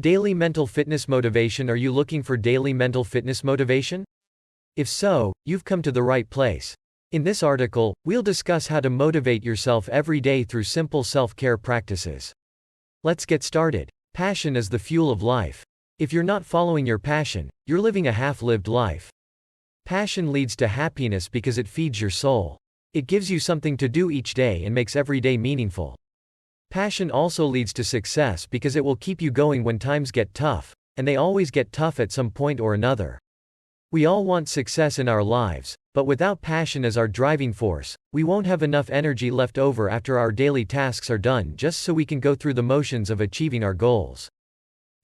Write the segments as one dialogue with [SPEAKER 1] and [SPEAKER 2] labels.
[SPEAKER 1] Daily mental fitness motivation. Are you looking for daily mental fitness motivation? If so, you've come to the right place. In this article, we'll discuss how to motivate yourself every day through simple self-care practices. Let's get started. Passion is the fuel of life. If you're not following your passion, you're living a half-lived life. Passion leads to happiness because it feeds your soul. It gives you something to do each day and makes every day meaningful. Passion also leads to success because it will keep you going when times get tough, and they always get tough at some point or another. We all want success in our lives, but without passion as our driving force, we won't have enough energy left over after our daily tasks are done just so we can go through the motions of achieving our goals.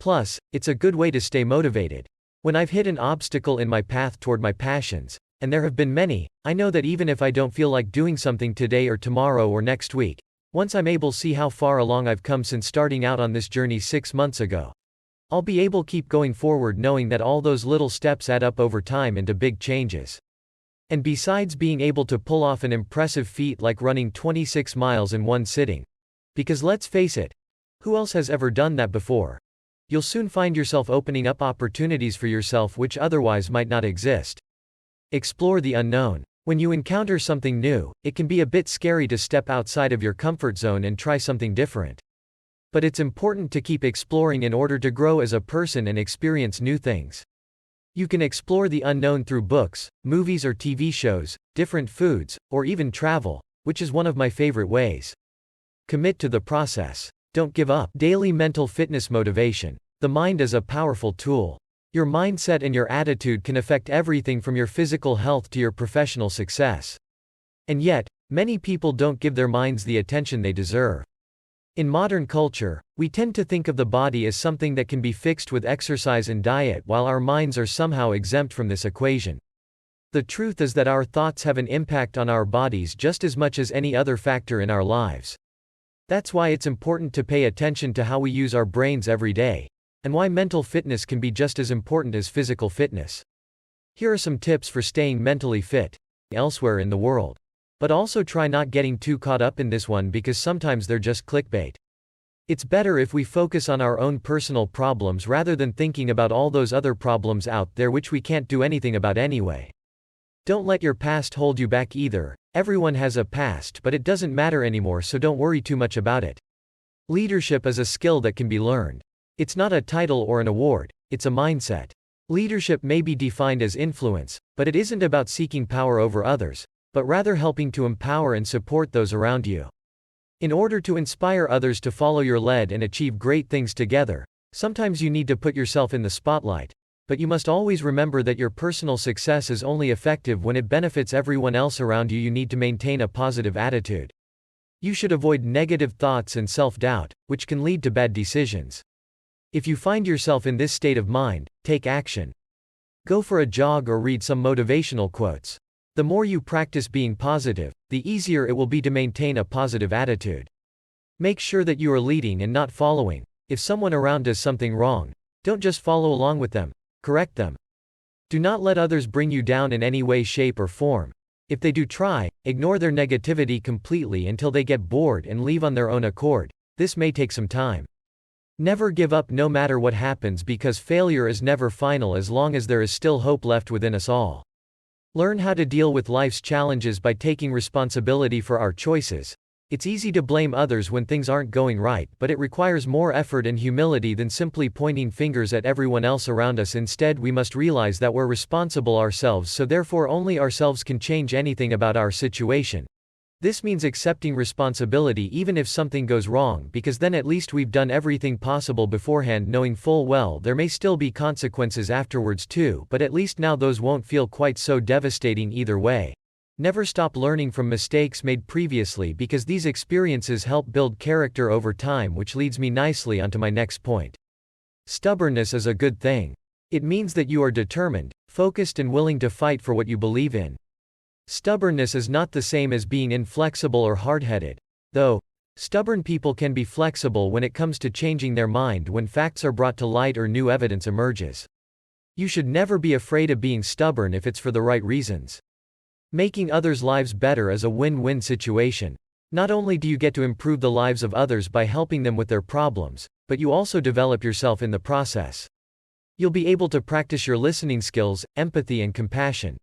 [SPEAKER 1] Plus, it's a good way to stay motivated. When I've hit an obstacle in my path toward my passions, and there have been many, I know that even if I don't feel like doing something today or tomorrow or next week, once I'm able to see how far along I've come since starting out on this journey 6 months ago, I'll be able to keep going forward knowing that all those little steps add up over time into big changes. And besides being able to pull off an impressive feat like running 26 miles in one sitting, because let's face it, who else has ever done that before? You'll soon find yourself opening up opportunities for yourself which otherwise might not exist. Explore the unknown. When you encounter something new, it can be a bit scary to step outside of your comfort zone and try something different. But it's important to keep exploring in order to grow as a person and experience new things. You can explore the unknown through books, movies or TV shows, different foods, or even travel, which is one of my favorite ways. Commit to the process. Don't give up. Daily mental fitness motivation. The mind is a powerful tool. Your mindset and your attitude can affect everything from your physical health to your professional success. And yet, many people don't give their minds the attention they deserve. In modern culture, we tend to think of the body as something that can be fixed with exercise and diet while our minds are somehow exempt from this equation. The truth is that our thoughts have an impact on our bodies just as much as any other factor in our lives. That's why it's important to pay attention to how we use our brains every day, and why mental fitness can be just as important as physical fitness. Here are some tips for staying mentally fit elsewhere in the world. But also try not getting too caught up in this one because sometimes they're just clickbait. It's better if we focus on our own personal problems rather than thinking about all those other problems out there which we can't do anything about anyway. Don't let your past hold you back either. Everyone has a past, but it doesn't matter anymore, so don't worry too much about it. Leadership is a skill that can be learned. It's not a title or an award, it's a mindset. Leadership may be defined as influence, but it isn't about seeking power over others, but rather helping to empower and support those around you. In order to inspire others to follow your lead and achieve great things together, sometimes you need to put yourself in the spotlight, but you must always remember that your personal success is only effective when it benefits everyone else around you. You need to maintain a positive attitude. You should avoid negative thoughts and self-doubt, which can lead to bad decisions. If you find yourself in this state of mind, take action. Go for a jog or read some motivational quotes. The more you practice being positive, the easier it will be to maintain a positive attitude. Make sure that you are leading and not following. If someone around does something wrong, don't just follow along with them, correct them. Do not let others bring you down in any way, shape, or form. If they do try, ignore their negativity completely until they get bored and leave on their own accord. This may take some time. Never give up no matter what happens because failure is never final as long as there is still hope left within us all. Learn how to deal with life's challenges by taking responsibility for our choices. It's easy to blame others when things aren't going right, but it requires more effort and humility than simply pointing fingers at everyone else around us. Instead, we must realize that we're responsible ourselves, so therefore only ourselves can change anything about our situation. This means accepting responsibility even if something goes wrong, because then at least we've done everything possible beforehand, knowing full well there may still be consequences afterwards too, but at least now those won't feel quite so devastating either way. Never stop learning from mistakes made previously because these experiences help build character over time, which leads me nicely onto my next point. Stubbornness is a good thing. It means that you are determined, focused and willing to fight for what you believe in. Stubbornness is not the same as being inflexible or hard-headed, though. Stubborn people can be flexible when it comes to changing their mind when facts are brought to light or new evidence emerges. You should never be afraid of being stubborn if it's for the right reasons. Making others' lives better is a win-win situation. Not only do you get to improve the lives of others by helping them with their problems, but you also develop yourself in the process. You'll be able to practice your listening skills, empathy and compassion.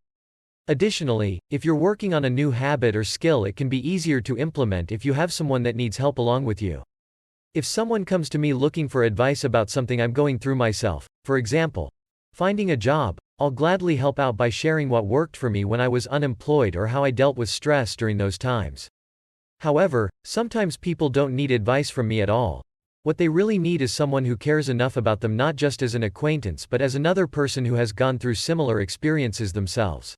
[SPEAKER 1] Additionally, if you're working on a new habit or skill, it can be easier to implement if you have someone that needs help along with you. If someone comes to me looking for advice about something I'm going through myself, for example, finding a job, I'll gladly help out by sharing what worked for me when I was unemployed or how I dealt with stress during those times. However, sometimes people don't need advice from me at all. What they really need is someone who cares enough about them not just as an acquaintance but as another person who has gone through similar experiences themselves.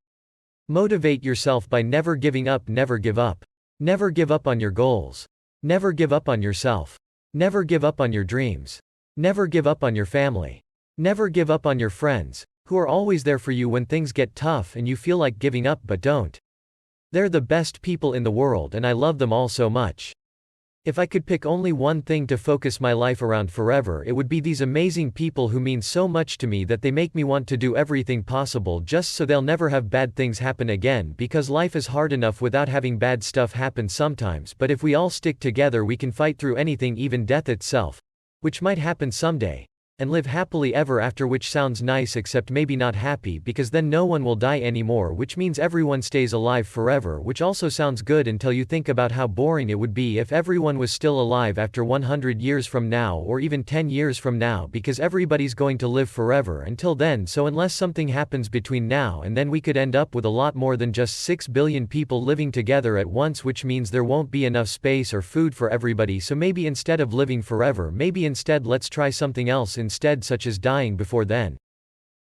[SPEAKER 1] Motivate yourself by never giving up. Never give up. Never give up on your goals. Never give up on yourself. Never give up on your dreams. Never give up on your family. Never give up on your friends, who are always there for you when things get tough and you feel like giving up but don't. They're the best people in the world and I love them all so much. If I could pick only one thing to focus my life around forever, it would be these amazing people who mean so much to me that they make me want to do everything possible just so they'll never have bad things happen again, because life is hard enough without having bad stuff happen sometimes, but if we all stick together we can fight through anything, even death itself, which might happen someday, and live happily ever after, which sounds nice except maybe not happy, because then no one will die anymore, which means everyone stays alive forever, which also sounds good until you think about how boring it would be if everyone was still alive after 100 years from now or even 10 years from now, because everybody's going to live forever until then. So unless something happens between now and then, we could end up with a lot more than just 6 billion people living together at once, which means there won't be enough space or food for everybody. So maybe instead of living forever, maybe instead let's try something else instead, such as dying before then.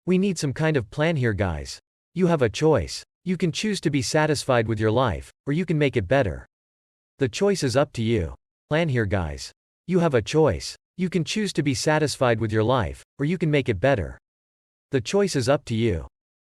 [SPEAKER 1] We need some kind of plan here, guys. You have a choice. You can choose to be satisfied with your life, or you can make it better. The choice is up to you. Plan here, guys. You have a choice. You can choose to be satisfied with your life, or you can make it better. The choice is up to you.